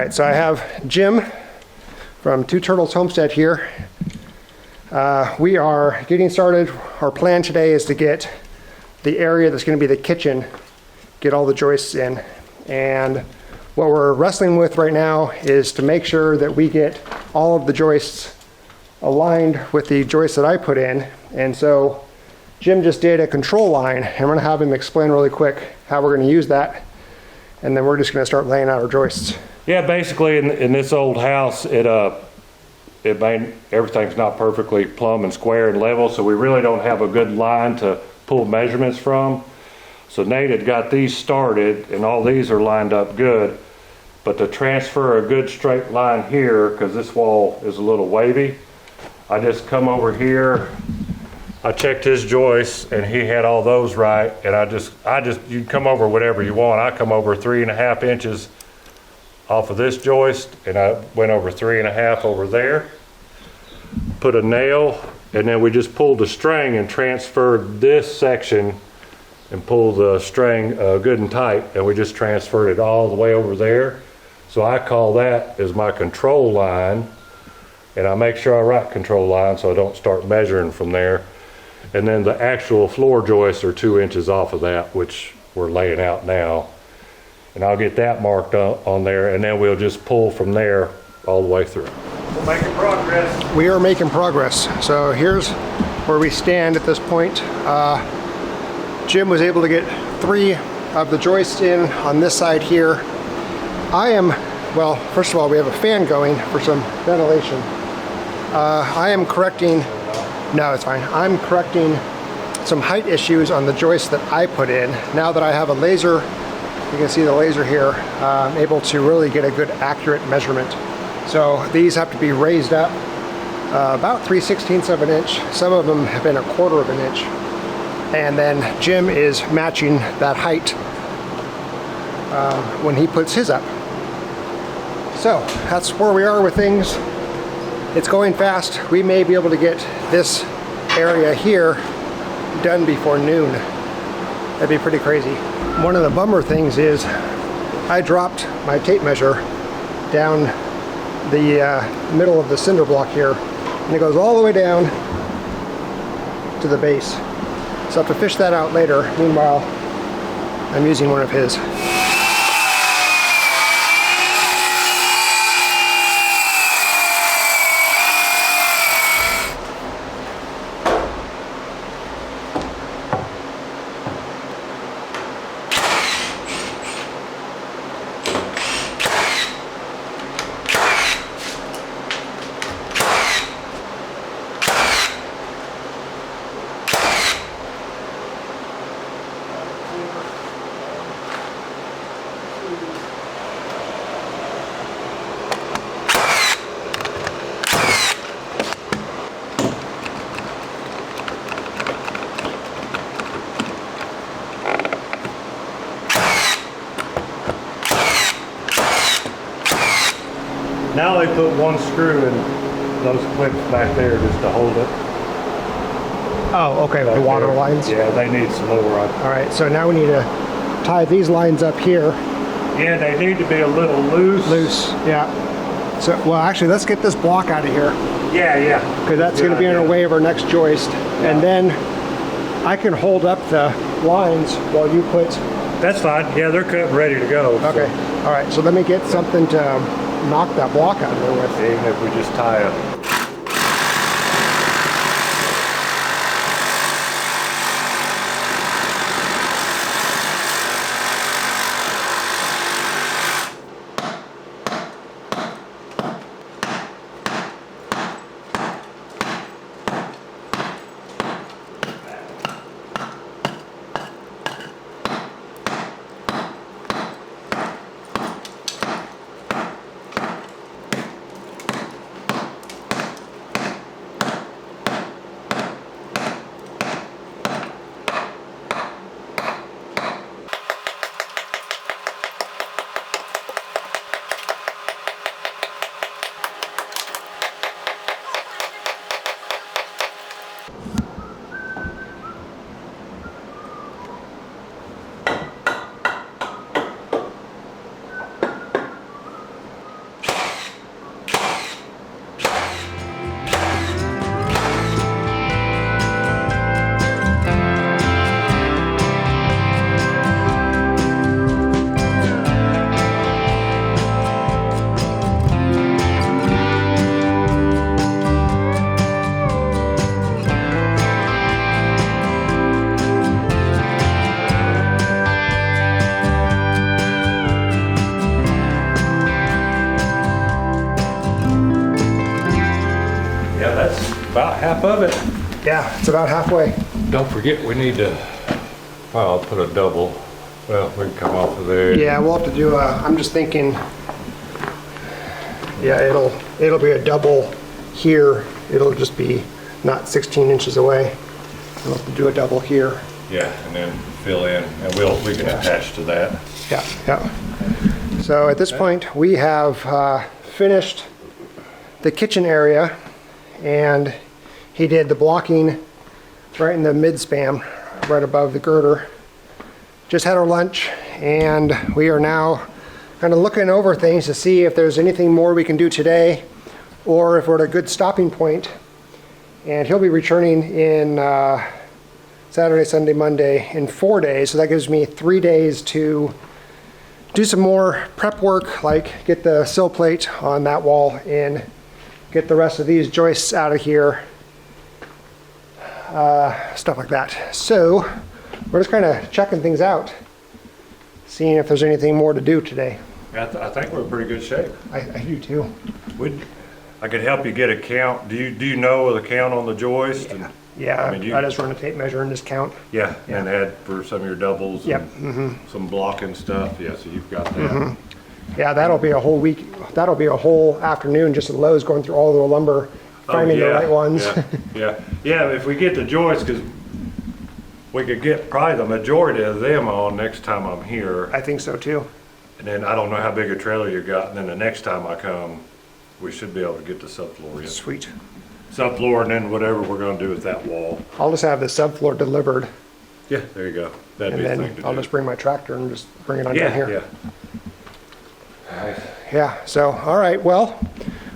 right, so I have Jim from Two Turtles Homestead here. We are getting started. Our plan today is to get the area that's going to be the kitchen, get all the joists in. And what we're wrestling with right now is to make sure that we get all of the joists aligned with the joists that I put in. And so Jim just did a control line, and I'm going to have him explain really quick how we're going to use that. And then we're just going to start laying out our joists. Yeah, basically in this old house, everything's not perfectly plumb and square and level, so we really don't have a good line to pull measurements from. So Nate had got these started, and all these are lined up good. But to transfer a good straight line here, because this wall is a little wavy, I just come over here. I checked his joists, and he had all those right. And I just, you come over whatever you want. I come over 3.5 inches off of this joist, and I went over 3.5 over there. Put a nail, and then we just pulled the string and transferred this section and pulled the string good and tight, and we just transferred it all the way over there. So I call that as my control line, and I make sure I write control line so I don't start measuring from there. And then the actual floor joists are 2 inches off of that, which we're laying out now. And I'll get that marked on there, and then we'll just pull from there all the way through. We're making progress. We are making progress. So here's where we stand at this point. Jim was able to get 3 of the joists in on this side here. Well, first of all, we have a fan going for some ventilation. I am correcting, no, it's fine. I'm correcting some height issues on the joists that I put in. Now that I have a laser, you can see the laser here, I'm able to really get a good accurate measurement. So these have to be raised up about 3/16 of an inch. Some of them have been 1/4 of an inch. And then Jim is matching that height when he puts his up. So that's where we are with things. It's going fast. We may be able to get this area here done before noon. That'd be pretty crazy. One of the bummer things is I dropped my tape measure down the middle of the cinder block here, and it goes all the way down to the base. So I'll have to fish that out later. Meanwhile, I'm using one of his. Now they put one screw in those clips back there just to hold it. Oh, okay, the water lines? Yeah, they need some more. All right, so now we need to tie these lines up here. Yeah, they need to be a little loose. Loose, yeah. So, well, actually, let's get this block out of here. Yeah. Because that's going to be in our way of our next joist. Yeah. And then I can hold up the lines while you put... That's fine. Yeah, they're cut and ready to go. Okay. So. All right, so let me get something to knock that block out of there with. Even if we just tie a... Yeah, that's about half of it. Yeah, it's about halfway. Don't forget, we need to, well, I'll put a double. Well, we can come off of there. Yeah, we'll have to do I'm just thinking, yeah, it'll be a double here. It'll just be not 16 inches away. We'll have to do a double here. Yeah, and then fill in, and we can attach to that. Yeah, yeah. So at this point, we have finished the kitchen area, and he did the blocking right in the mid-span, right above the girder. Just had our lunch, and we are now kind of looking over things to see if there's anything more we can do today, or if we're at a good stopping point. And he'll be returning in Saturday, Sunday, Monday in 4 days, so that gives me 3 days to do some more prep work, like get the sill plate on that wall in, get the rest of these joists out of here, stuff like that. So we're just kind of checking things out, seeing if there's anything more to do today. I think we're in pretty good shape. I do too. I could help you get a count. Do you know the count on the joist? Yeah, yeah. I just run a tape measure and just count. Yeah, and add for some of your doubles. Yep. And some blocking stuff. Yeah, so you've got that. Yeah, that'll be a whole week. That'll be a whole afternoon just at Lowe's going through all the lumber, finding the right ones. Yeah. If we get the joists, because we could get probably the majority of them on next time I'm here. I think so too. And then I don't know how big a trailer you got. And then the next time I come, we should be able to get the subfloor in. Sweet. Subfloor, and then whatever we're going to do with that wall. I'll just have the subfloor delivered. Yeah, there you go. That'd and be the then thing to I'll do. just bring my tractor and just bring it on down here. Yeah. Nice. Yeah, so, all right, well,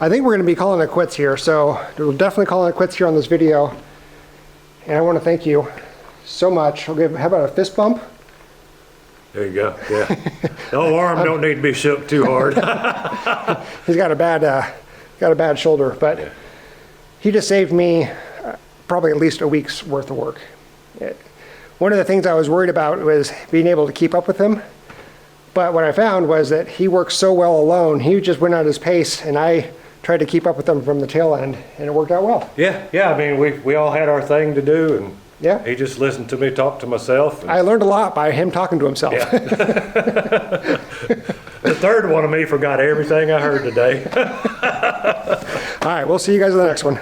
I think we're going to be calling it quits here. So we're definitely calling it quits here on this video. And I want to thank you so much. How about a fist bump? There you go, yeah. The whole arm don't need to be shook too hard. He's got a bad shoulder, but he just saved me probably at least a week's worth of work. One of the things I was worried about was being able to keep up with him. But what I found was that he works so well alone. He just went at his pace, and I tried to keep up with him from the tail end, and it worked out well. Yeah. I mean, we all had our thing to do, and he just listened to me talk to myself. I learned a lot by him talking to himself. Yeah. The third one of me forgot everything I heard today. All right, we'll see you guys in the next one.